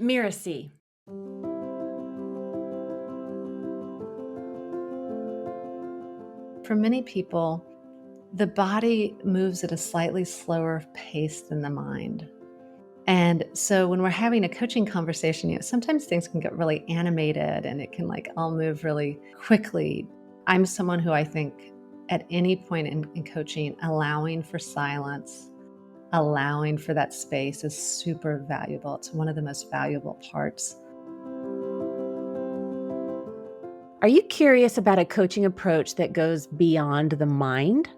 Mirasee. For many people, the body moves at a slightly slower pace than the mind. And so when we're having a coaching conversation, sometimes things can get really animated and it can all move really quickly. I'm someone who I think at any point in coaching, allowing for silence, allowing for that space is super valuable. It's one of the most valuable parts. Are you curious about a coaching approach that goes beyond the mind?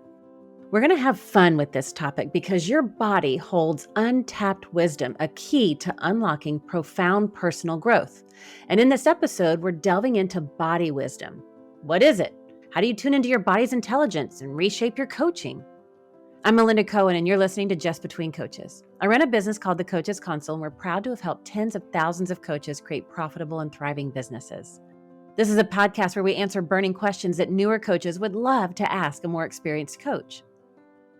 We're going to have fun with this topic because your body holds untapped wisdom, a key to unlocking profound personal growth. And in this episode, we're delving into body wisdom. What is it? How do you tune into your body's intelligence and reshape your coaching? I'm Melinda Cohan, and you're listening to Just Between Coaches. I run a business called The Coaches Console, and we're proud to have helped tens of thousands of coaches create profitable and thriving businesses. This is a podcast where we answer burning questions that newer coaches would love to ask a more experienced coach.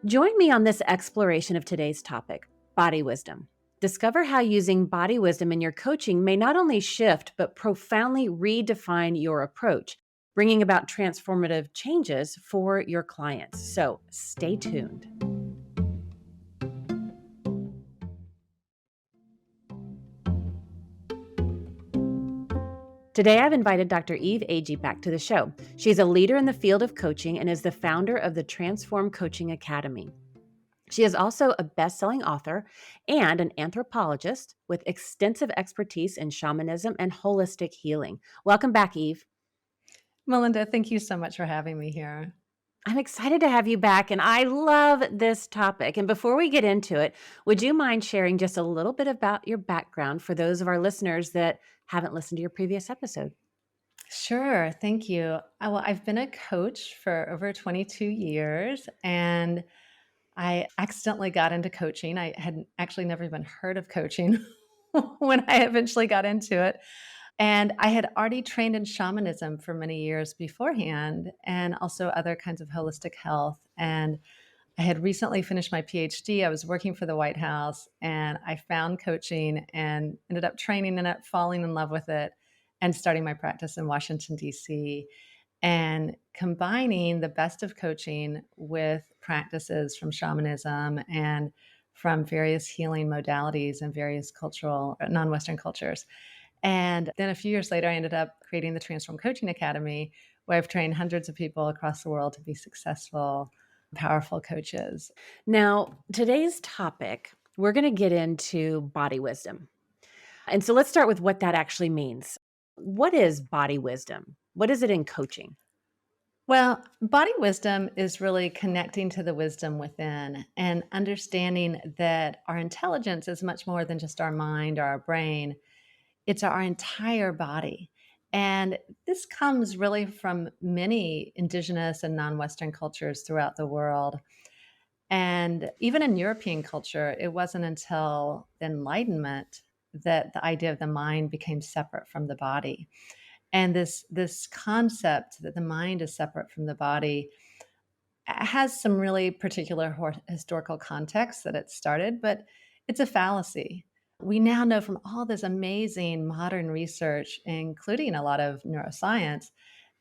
Join me on this exploration of today's topic, body wisdom. Discover how using body wisdom in your coaching may not only shift, but profoundly redefine your approach, bringing about transformative changes for your clients. So stay tuned. Today, I've invited Dr. Agee back to the show. She's a leader in the field of coaching and is the founder of the Transform Coaching Academy. She is also a best-selling author and an anthropologist with extensive expertise in shamanism and holistic healing. Welcome back, Eve. Melinda, thank you so much for having me here. I'm excited to have you back, and I love this topic. And before we get into it, would you mind sharing just a little bit about your background for those of our listeners that haven't listened to your previous episode? Sure. Thank you. Well, I've been a coach for over 22 years, and I accidentally got into coaching. I had actually never even heard of coaching when I eventually got into it. And I had already trained in shamanism for many years beforehand, and also other kinds of holistic health. And I had recently finished my PhD. I was working for the White House, and I found coaching and ended up training in it, falling in love with it, and starting my practice in Washington, D.C., and combining the best of coaching with practices from shamanism and from various healing modalities and various cultural, non-Western cultures. And then a few years later, I ended up creating the Transform Coaching Academy, where I've trained hundreds of people across the world to be successful, powerful coaches. Now, today's topic, we're going to get into body wisdom. And so let's start with what that actually means. What is body wisdom? What is it in coaching? Well, body wisdom is really connecting to the wisdom within and understanding that our intelligence is much more than just our mind or our brain. It's our entire body. And this comes really from many indigenous and non-Western cultures throughout the world. And even in European culture, it wasn't until the Enlightenment that the idea of the mind became separate from the body. And this concept that the mind is separate from the body has some really particular historical context that it started, but it's a fallacy. We now know from all this amazing modern research, including a lot of neuroscience,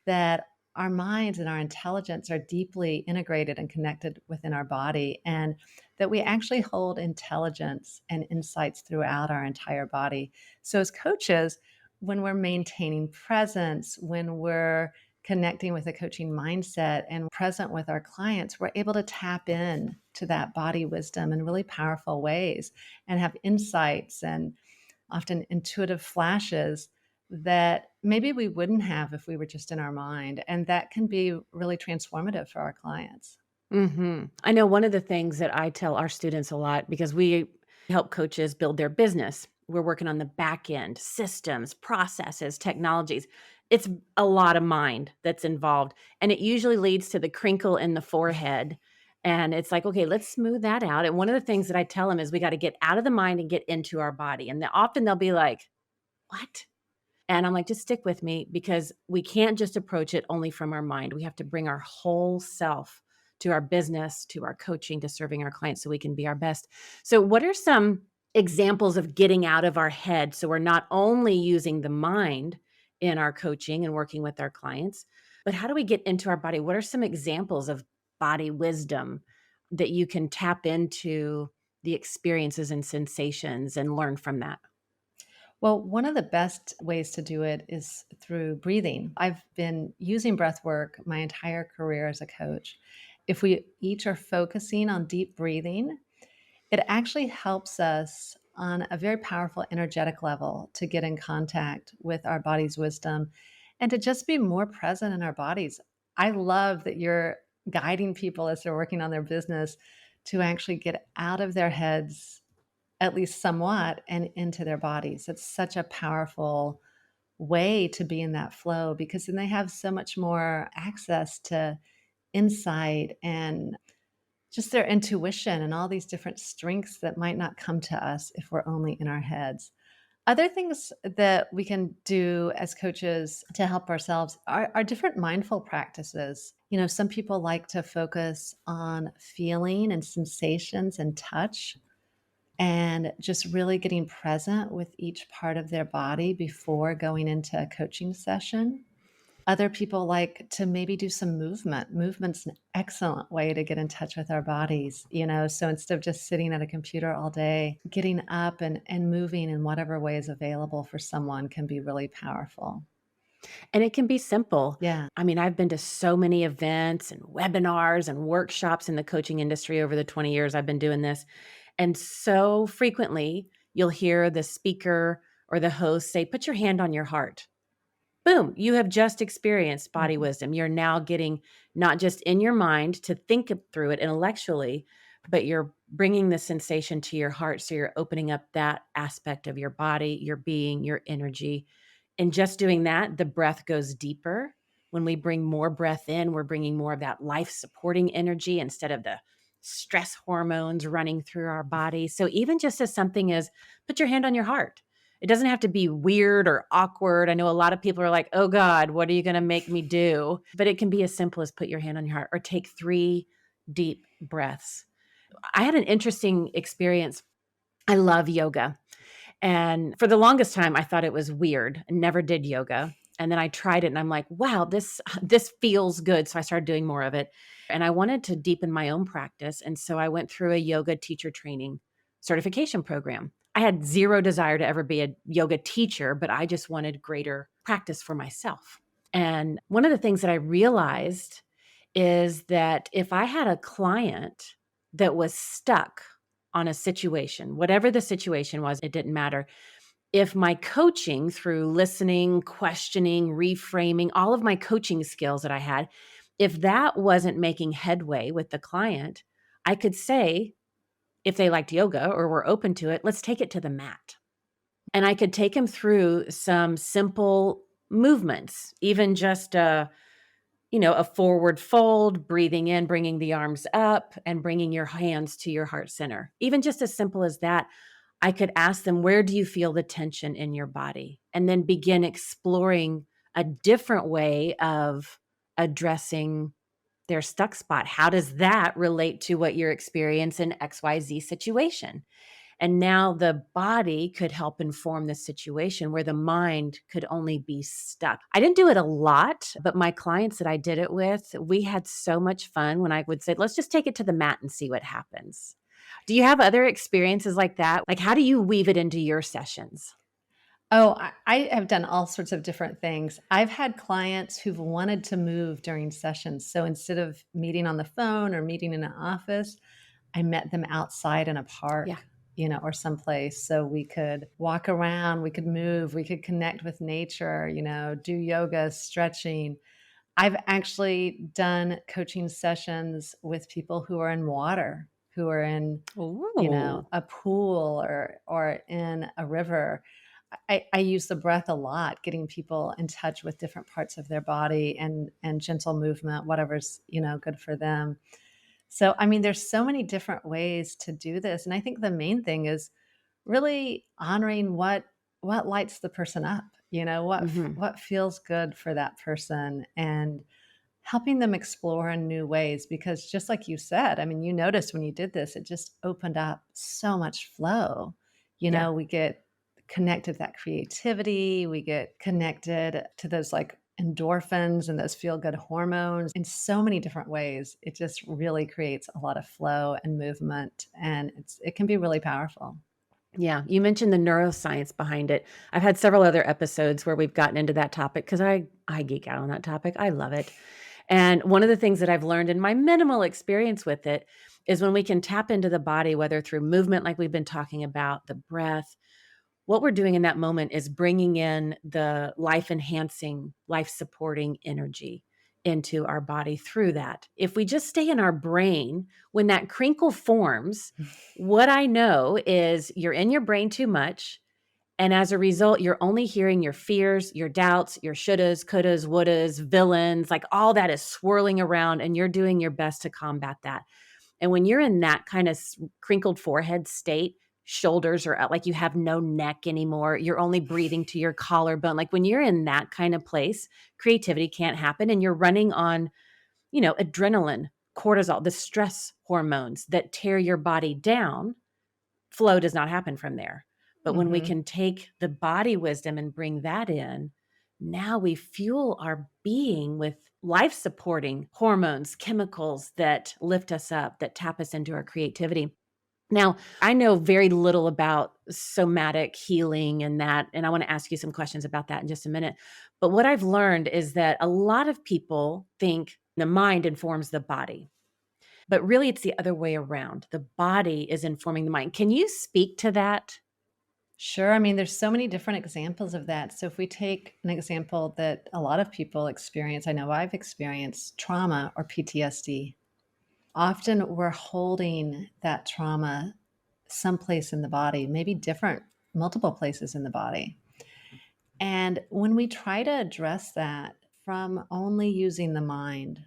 that our minds and our intelligence are deeply integrated and connected within our body, and that we actually hold intelligence and insights throughout our entire body. So, as coaches, when we're maintaining presence, when we're connecting with a coaching mindset and present with our clients, we're able to tap in to that body wisdom in really powerful ways and have insights and often intuitive flashes that maybe we wouldn't have if we were just in our mind. And that can be really transformative for our clients. I know one of the things that I tell our students a lot, because we help coaches build their business. We're working on the back end, systems, processes, technologies. It's a lot of mind that's involved. And it usually leads to the crinkle in the forehead. And it's like, okay, let's smooth that out. And one of the things that I tell them is we got to get out of the mind and get into our body. And often they'll be like, what? And I'm like, just stick with me, because we can't just approach it only from our mind. We have to bring our whole self to our business, to our coaching, to serving our clients so we can be our best. So what are some examples of getting out of our head. So we're not only using the mind in our coaching and working with our clients, but how do we get into our body? What are some examples of body wisdom that you can tap into the experiences and sensations and learn from that? Well, one of the best ways to do it is through breathing. I've been using breath work my entire career as a coach. If we each are focusing on deep breathing, it actually helps us on a very powerful energetic level to get in contact with our body's wisdom and to just be more present in our bodies. I love that you're guiding people as they're working on their business to actually get out of their heads, at least somewhat, and into their bodies. It's such a powerful way to be in that flow because then they have so much more access to insight and just their intuition and all these different strengths that might not come to us if we're only in our heads. Other things that we can do as coaches to help ourselves are different mindful practices. You know, some people like to focus on feeling and sensations and touch and just really getting present with each part of their body before going into a coaching session. Other people like to maybe do some movement. Movement's an excellent way to get in touch with our bodies, you know. So instead of just sitting at a computer all day, getting up and moving in whatever way is available for someone can be really powerful. And it can be simple. Yeah. I mean, I've been to so many events and webinars and workshops in the coaching industry over the 20 years I've been doing this. And so frequently, you'll hear the speaker or the host say, "Put your hand on your heart." Boom, you have just experienced body Mhm. wisdom. You're now getting not just in your mind to think through it intellectually, but you're bringing the sensation to your heart. So you're opening up that aspect of your body, your being, your energy. And just doing that, the breath goes deeper. When we bring more breath in, we're bringing more of that life supporting energy instead of the stress hormones running through our body. So even just as something as put your hand on your heart, it doesn't have to be weird or awkward. I know a lot of people are like, "Oh God, what are you going to make me do?" But it can be as simple as put your hand on your heart or take 3 deep breaths. I had an interesting experience. I love yoga. And for the longest time, I thought it was weird. I never did yoga. And then I tried it and I'm like, wow, this this feels good. So I started doing more of it. And I wanted to deepen my own practice. And so I went through a yoga teacher training certification program. I had zero desire to ever be a yoga teacher, but I just wanted greater practice for myself. And one of the things that I realized is that if I had a client that was stuck on a situation, whatever the situation was, it didn't matter. If my coaching through listening, questioning, reframing, all of my coaching skills that I had, if that wasn't making headway with the client, I could say, if they liked yoga or were open to it, let's take it to the mat. And I could take them through some simple movements, even just a forward fold, breathing in, bringing the arms up and bringing your hands to your heart center. Even just as simple as that, I could ask them, where do you feel the tension in your body? And then begin exploring a different way of addressing their stuck spot. How does that relate to what you're experiencing in XYZ situation? And now the body could help inform the situation where the mind could only be stuck. I didn't do it a lot, but my clients that I did it with, we had so much fun when I would say, let's just take it to the mat and see what happens. Do you have other experiences like that? Like, how do you weave it into your sessions? Oh, I have done all sorts of different things. I've had clients who've wanted to move during sessions. So instead of meeting on the phone or meeting in an office, I met them outside in a Yeah. park, you know, or someplace so we could walk around, we could move, we could connect with nature, you know, do yoga, stretching. I've actually done coaching sessions with people who are in water, who are in, you know, Oh, a pool or in a river. I use the breath a lot, getting people in touch with different parts of their body and gentle movement, whatever's, you know, good for them. So, I mean, there's so many different ways to do this, and I think the main thing is really honoring what lights the person up, you know, hmm. what feels good for that person and helping them explore in new ways because just like you said, I mean, you noticed when you did this, it just opened up so much flow Yeah. We get connected to that creativity, we get connected to those like endorphins and those feel good hormones in so many different ways. It just really creates a lot of flow and movement, and it can be really powerful. Yeah, you mentioned the neuroscience behind it. I've had several other episodes where we've gotten into that topic because I geek out on that topic. I love it. And one of the things that I've learned in my minimal experience with it is when we can tap into the body, whether through movement, like we've been talking about, the breath, what we're doing in that moment is bringing in the life enhancing, life supporting energy into our body through that. If we just stay in our brain, when that crinkle forms, what I know is you're in your brain too much. And as a result, you're only hearing your fears, your doubts, your shouldas, couldas, wouldas, villains, like all that is swirling around, and you're doing your best to combat that. And when you're in that kind of crinkled forehead state, shoulders are out, like you have no neck anymore. You're only breathing to your collarbone. Like when you're in that kind of place, creativity can't happen. And you're running on, adrenaline, cortisol, the stress hormones that tear your body down. Flow does not happen from there. But when we Hmm. can take the body wisdom and bring that in, now we fuel our being with life supporting hormones, chemicals that lift us up, that tap us into our creativity. Now, I know very little about somatic healing and that, and I want to ask you some questions about that in just a minute. But what I've learned is that a lot of people think the mind informs the body, but really it's the other way around. The body is informing the mind. Can you speak to that? Sure. I mean, there's so many different examples of that. So if we take an example that a lot of people experience, I know I've experienced trauma or PTSD. Often we're holding that trauma someplace in the body, maybe different, multiple places in the body. And when we try to address that from only using the mind,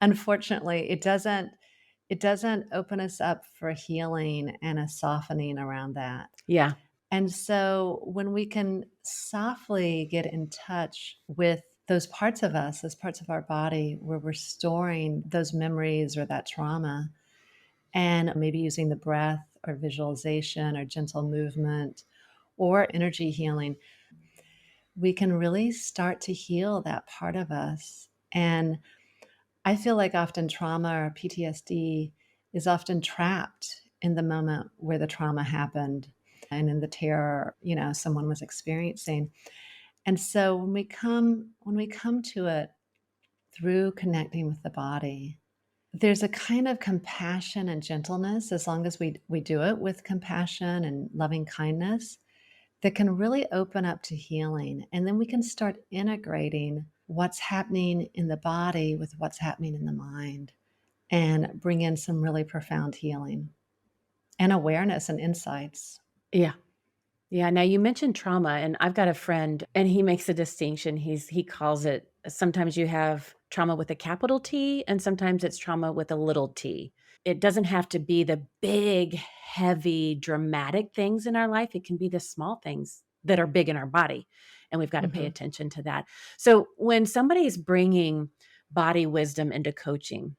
unfortunately, it doesn't open us up for healing and a softening around that. Yeah. And so when we can softly get in touch with those parts of us, those parts of our body where we're storing those memories or that trauma, and maybe using the breath or visualization or gentle movement or energy healing, we can really start to heal that part of us. And I feel like often trauma or PTSD is often trapped in the moment where the trauma happened and in the terror, someone was experiencing. And so when we come to it through connecting with the body, there's a kind of compassion and gentleness, as long as we do it with compassion and loving kindness, that can really open up to healing. And then we can start integrating what's happening in the body with what's happening in the mind and bring in some really profound healing and awareness and insights. Yeah. Yeah. Now you mentioned trauma, and I've got a friend, and he makes a distinction. He calls it, sometimes you have trauma with a capital T, and sometimes it's trauma with a little t. It doesn't have to be the big, heavy, dramatic things in our life. It can be the small things that are big in our body, and we've got to pay Hmm. attention to that. So when somebody's bringing body wisdom into coaching,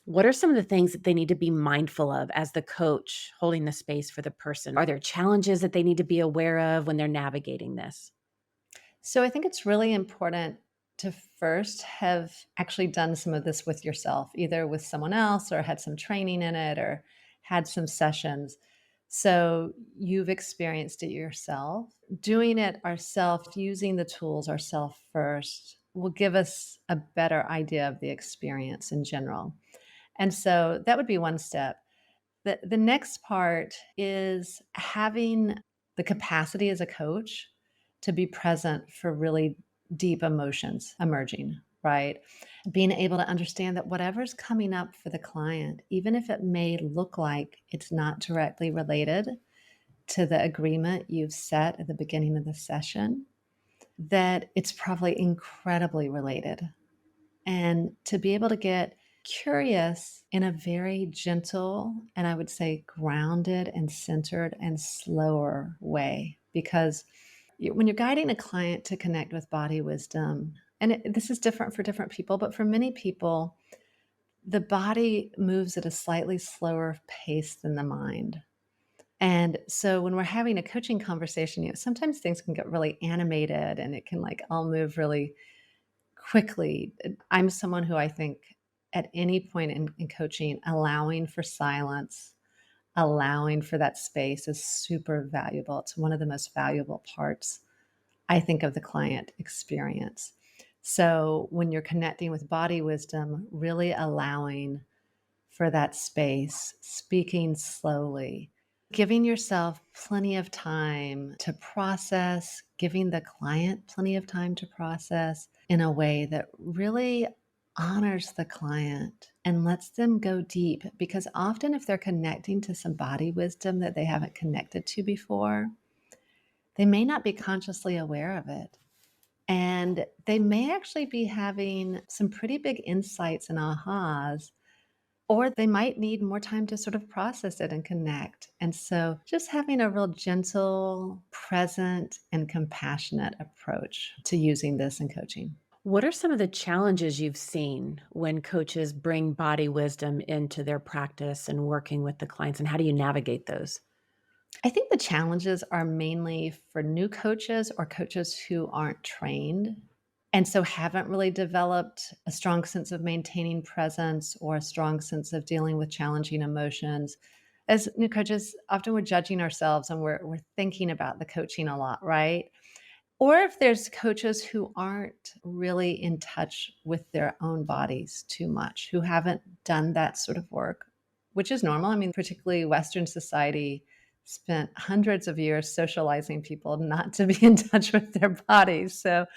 what are some of the things that they need to be mindful of as the coach holding the space for the person? Are there challenges that they need to be aware of when they're navigating this? So I think it's really important to first have actually done some of this with yourself, either with someone else or had some training in it or had some sessions. So you've experienced it yourself. Doing it ourselves, using the tools ourselves first, will give us a better idea of the experience in general. And so that would be one step. The next part is having the capacity as a coach to be present for really deep emotions emerging, right? Being able to understand that whatever's coming up for the client, even if it may look like it's not directly related to the agreement you've set at the beginning of the session, that it's probably incredibly related. And to be able to get curious in a very gentle and I would say grounded and centered and slower way. Because when you're guiding a client to connect with body wisdom, and this is different for different people, but for many people, the body moves at a slightly slower pace than the mind. And so when we're having a coaching conversation, sometimes things can get really animated and it can like all move really quickly. I'm someone who I think at any point in coaching, allowing for silence, allowing for that space is super valuable. It's one of the most valuable parts, I think, of the client experience. So when you're connecting with body wisdom, really allowing for that space, speaking slowly, giving yourself plenty of time to process, giving the client plenty of time to process in a way that really honors the client and lets them go deep. Because often, if they're connecting to some body wisdom that they haven't connected to before, they may not be consciously aware of it. And they may actually be having some pretty big insights and ahas, or they might need more time to sort of process it and connect. And so just having a real gentle, present, and compassionate approach to using this in coaching. What are some of the challenges you've seen when coaches bring body wisdom into their practice and working with the clients, and how do you navigate those? I think the challenges are mainly for new coaches or coaches who aren't trained and so haven't really developed a strong sense of maintaining presence or a strong sense of dealing with challenging emotions. As new coaches, often we're judging ourselves and we're thinking about the coaching a lot, right? Or if there's coaches who aren't really in touch with their own bodies too much, who haven't done that sort of work, which is normal. I mean, particularly Western society spent hundreds of years socializing people not to be in touch with their bodies. So,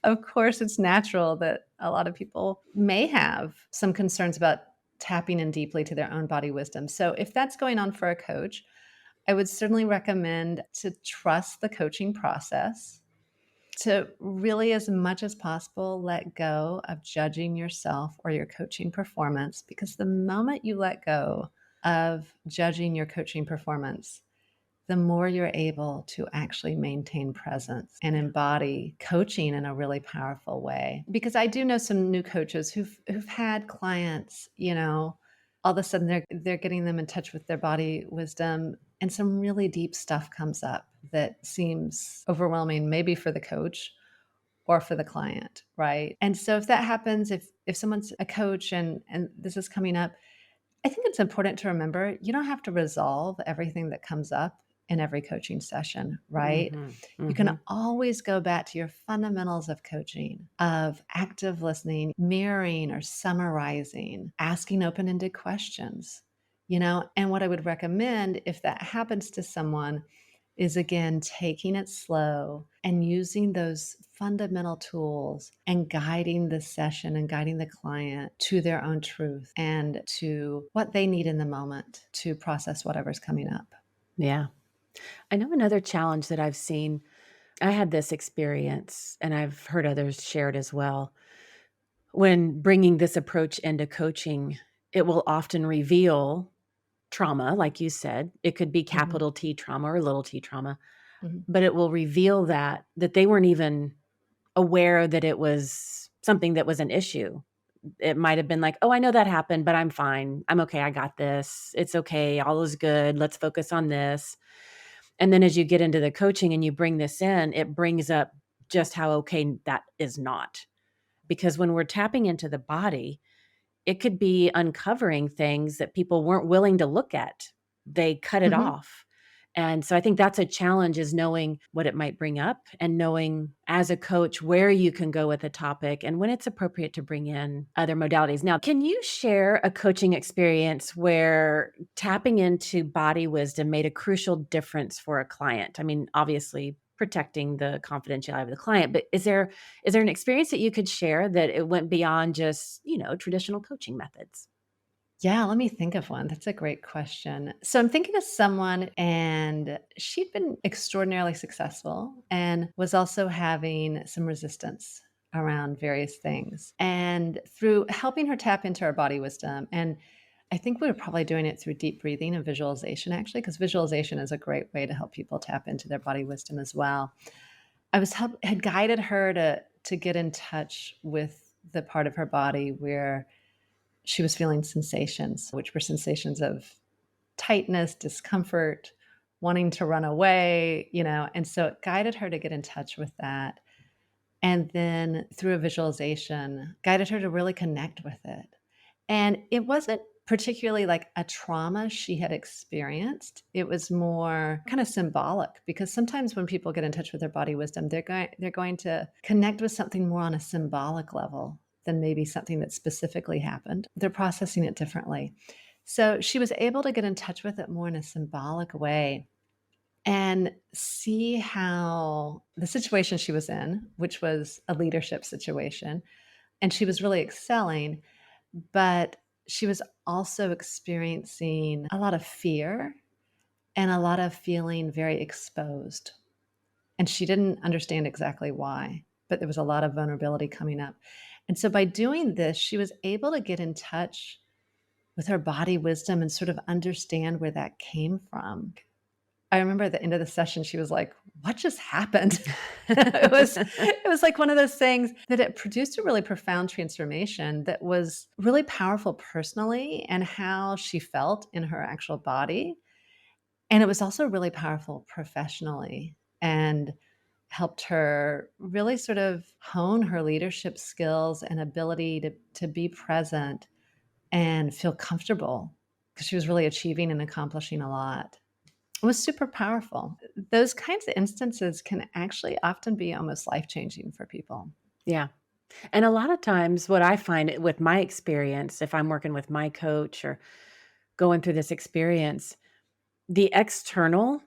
of course, it's natural that a lot of people may have some concerns about tapping in deeply to their own body wisdom. So, if that's going on for a coach, I would certainly recommend to trust the coaching process, to really, as much as possible, let go of judging yourself or your coaching performance, because the moment you let go of judging your coaching performance, the more you're able to actually maintain presence and embody coaching in a really powerful way. Because I do know some new coaches who've had clients, all of a sudden they're getting them in touch with their body wisdom and some really deep stuff comes up that seems overwhelming, maybe for the coach or for the client, right? And so if that happens, if someone's a coach and this is coming up, I think it's important to remember you don't have to resolve everything that comes up in every coaching session, right? Mhm, You can mhm. always go back to your fundamentals of coaching, of active listening, mirroring or summarizing, asking open-ended questions, and what I would recommend if that happens to someone is, again, taking it slow and using those fundamental tools and guiding the session and guiding the client to their own truth and to what they need in the moment to process whatever's coming up. Yeah. I know another challenge that I've seen. I had this experience, and I've heard others share it as well. When bringing this approach into coaching, it will often reveal trauma, like you said. It could be Mhm, capital T trauma or little t trauma, mhm, but it will reveal that they weren't even aware that it was something that was an issue. It might have been like, "Oh, I know that happened, but I'm fine. I'm okay. I got this. It's okay. All is good. Let's focus on this." And then as you get into the coaching and you bring this in, it brings up just how okay that is not. Because when we're tapping into the body, it could be uncovering things that people weren't willing to look at. They cut it mhm. off. And so I think that's a challenge, is knowing what it might bring up and knowing as a coach where you can go with a topic and when it's appropriate to bring in other modalities. Now, can you share a coaching experience where tapping into body wisdom made a crucial difference for a client? I mean, obviously protecting the confidentiality of the client, but is there an experience that you could share that it went beyond just, traditional coaching methods? Yeah, let me think of one. That's a great question. So I'm thinking of someone, and she'd been extraordinarily successful and was also having some resistance around various things. And through helping her tap into her body wisdom, and I think we were probably doing it through deep breathing and visualization, actually, because visualization is a great way to help people tap into their body wisdom as well. Had guided her to get in touch with the part of her body where she was feeling sensations, which were sensations of tightness, discomfort, wanting to run away, and so it guided her to get in touch with that. And then through a visualization, guided her to really connect with it. And it wasn't particularly like a trauma she had experienced. It was more kind of symbolic, because sometimes when people get in touch with their body wisdom, they're going to connect with something more on a symbolic level than maybe something that specifically happened. They're processing it differently. So she was able to get in touch with it more in a symbolic way and see how the situation she was in, which was a leadership situation, and she was really excelling, but she was also experiencing a lot of fear and a lot of feeling very exposed. And she didn't understand exactly why, but there was a lot of vulnerability coming up. And so by doing this, she was able to get in touch with her body wisdom and sort of understand where that came from. I remember at the end of the session, she was like, "What just happened?" It was like one of those things that it produced a really profound transformation that was really powerful personally and how she felt in her actual body. And it was also really powerful professionally and helped her really sort of hone her leadership skills and ability to be present and feel comfortable, because she was really achieving and accomplishing a lot. It was super powerful. Those kinds of instances can actually often be almost life-changing for people. Yeah. And a lot of times, what I find with my experience, if I'm working with my coach or going through this experience, the external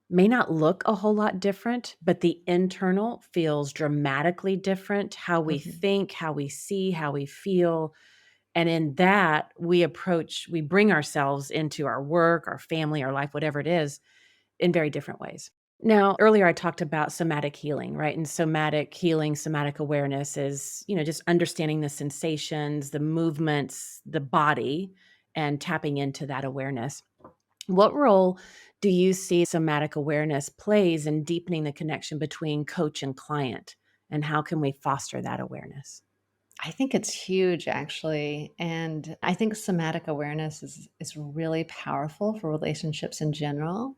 may not look a whole lot different, but the internal feels dramatically different. How we Mhm. think, how we see, how we feel. And in that, we bring ourselves into our work, our family, our life, whatever it is, in very different ways. Now, earlier I talked about somatic healing, right? And somatic healing, somatic awareness is, just understanding the sensations, the movements, the body, and tapping into that awareness. What role do you see somatic awareness plays in deepening the connection between coach and client? And how can we foster that awareness? I think it's huge, actually, and I think somatic awareness is really powerful for relationships in general,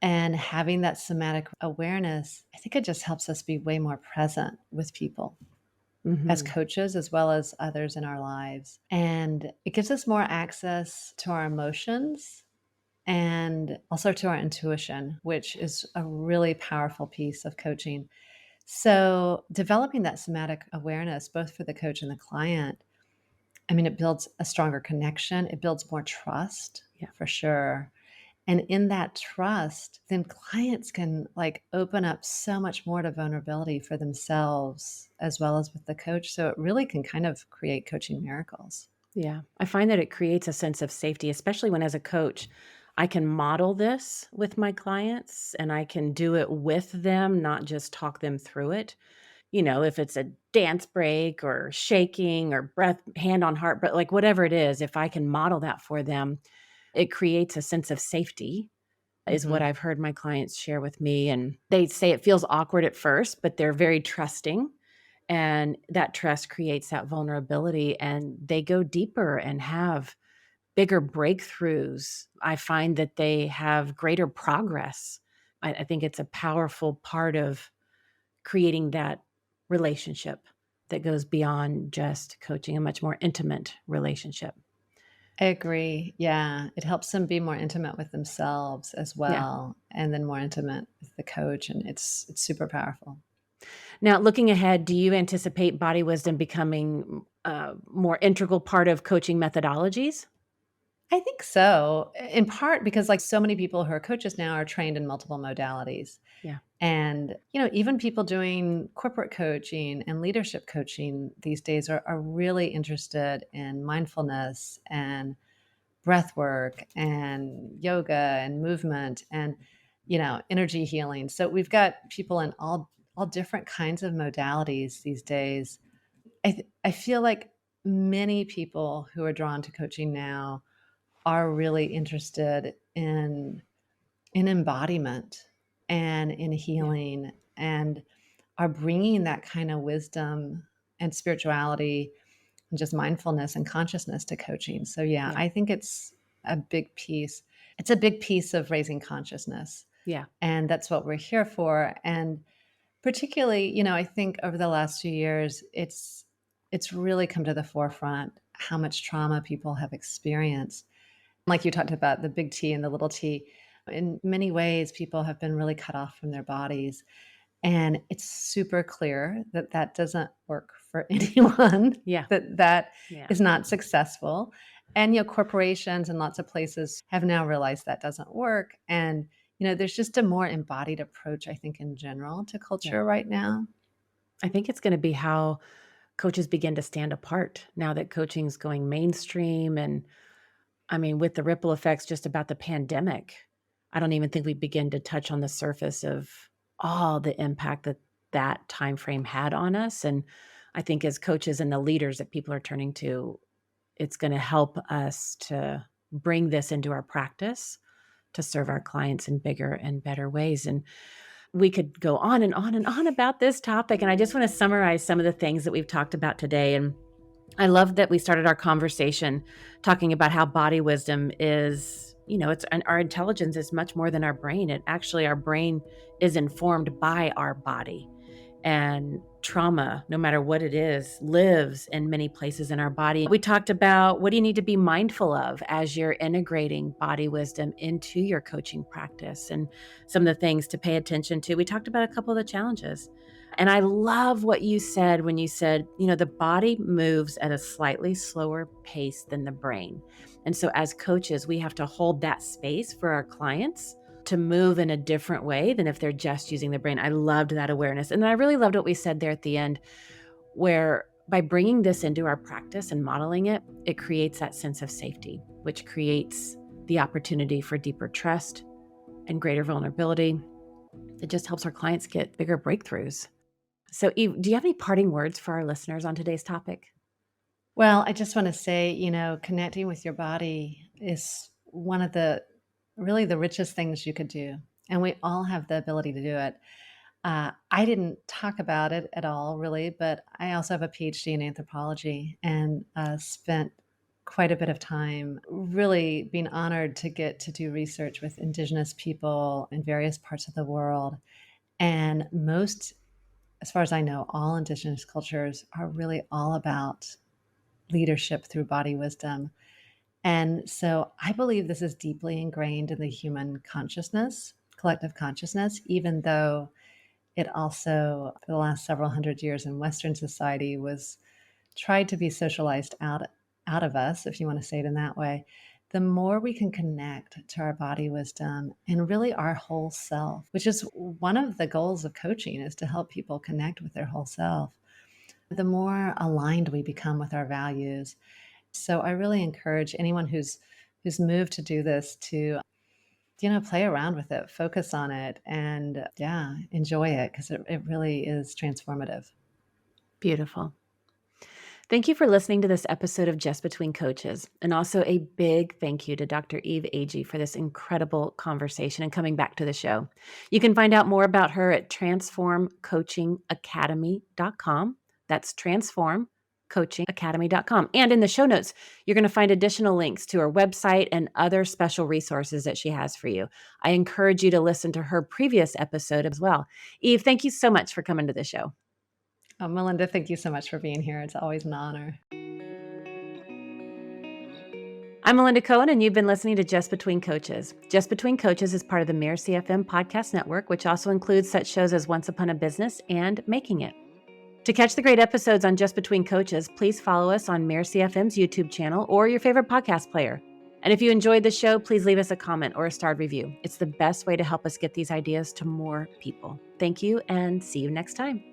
and having that somatic awareness, I think it just helps us be way more present with people as Mhm. coaches as well as others in our lives, and it gives us more access to our emotions and also to our intuition, which is a really powerful piece of coaching. So, developing that somatic awareness, both for the coach and the client, I mean, it builds a stronger connection, it builds more trust Yeah. for sure. And in that trust, then clients can like open up so much more to vulnerability for themselves as well as with the coach. So it really can kind of create coaching miracles. Yeah. I find that it creates a sense of safety, especially when as a coach, I can model this with my clients and I can do it with them, not just talk them through it. If it's a dance break or shaking or breath, hand on heart, but like whatever it is, if I can model that for them, it creates a sense of safety, is what Mhm. I've heard my clients share with me. And they say it feels awkward at first, but they're very trusting. And that trust creates that vulnerability, and they go deeper and have bigger breakthroughs. I find that they have greater progress. I think it's a powerful part of creating that relationship that goes beyond just coaching, a much more intimate relationship. I agree. Yeah. It helps them be more intimate with themselves as Yeah. well, and then more intimate with the coach. And it's super powerful. Now, looking ahead, do you anticipate body wisdom becoming a more integral part of coaching methodologies? I think so, in part because like so many people who are coaches now are trained in multiple modalities. Yeah. And, even people doing corporate coaching and leadership coaching these days are really interested in mindfulness and breath work and yoga and movement and, energy healing. So we've got people in all different kinds of modalities these days. I feel like many people who are drawn to coaching now are really interested in embodiment and in Yeah. healing and are bringing that kind of wisdom and spirituality and just mindfulness and consciousness to coaching. So yeah, Yeah. I think it's a big piece. it's a big piece of raising consciousness. Yeah. And that's what we're here for. And particularly, I think over the last few years, it's really come to the forefront how much trauma people have experienced. Like you talked about the big T and the little t. In many ways, people have been really cut off from their bodies. And it's super clear that that doesn't work for anyone, Yeah. that Yeah. is not successful. And, corporations and lots of places have now realized that doesn't work. And, there's just a more embodied approach, I think, in general to culture right now. I think it's going to be how coaches begin to stand apart now that coaching's going mainstream. And I mean, with the ripple effects just about the pandemic, I don't even think we begin to touch on the surface of all the impact that time frame had on us. And I think as coaches and the leaders that people are turning to, it's going to help us to bring this into our practice to serve our clients in bigger and better ways. And we could go on and on and on about this topic. And I just want to summarize some of the things that we've talked about today. And I love that we started our conversation talking about how body wisdom is, our intelligence is much more than our brain. Our brain is informed by our body. And trauma, no matter what it is, lives in many places in our body. We talked about what do you need to be mindful of as you're integrating body wisdom into your coaching practice and some of the things to pay attention to. We talked about a couple of the challenges. And I love what you said when you said, the body moves at a slightly slower pace than the brain. And so as coaches, we have to hold that space for our clients to move in a different way than if they're just using the brain. I loved that awareness. And I really loved what we said there at the end, where by bringing this into our practice and modeling it, it creates that sense of safety, which creates the opportunity for deeper trust and greater vulnerability. It just helps our clients get bigger breakthroughs. So Eve, do you have any parting words for our listeners on today's topic? Well, I just want to say, connecting with your body is one of the really the richest things you could do. And we all have the ability to do it. I didn't talk about it at all, really, but I also have a PhD in anthropology and spent quite a bit of time really being honored to get to do research with Indigenous people in various parts of the world. And most, as far as I know, all Indigenous cultures are really all about leadership through body wisdom. And so I believe this is deeply ingrained in the human consciousness, collective consciousness, even though it also, for the last several hundred years in Western society, was tried to be socialized out of us, if you want to say it in that way. The more we can connect to our body wisdom and really our whole self, which is one of the goals of coaching, is to help people connect with their whole self, the more aligned we become with our values. So I really encourage anyone who's moved to do this to, play around with it, focus on it, and enjoy it, because it really is transformative. Beautiful. Thank you for listening to this episode of Just Between Coaches. And also a big thank you to Dr. Eve Agee for this incredible conversation and coming back to the show. You can find out more about her at transformcoachingacademy.com. That's transformcoachingacademy.com. And in the show notes, you're going to find additional links to her website and other special resources that she has for you. I encourage you to listen to her previous episode as well. Eve, thank you so much for coming to the show. Oh, Melinda, thank you so much for being here. It's always an honor. I'm Melinda Cohan, and you've been listening to Just Between Coaches. Just Between Coaches is part of the Mirasee FM podcast network, which also includes such shows as Once Upon a Business and Making It. To catch the great episodes on Just Between Coaches, please follow us on Mirasee FM's YouTube channel or your favorite podcast player. And if you enjoyed the show, please leave us a comment or a starred review. It's the best way to help us get these ideas to more people. Thank you, and see you next time.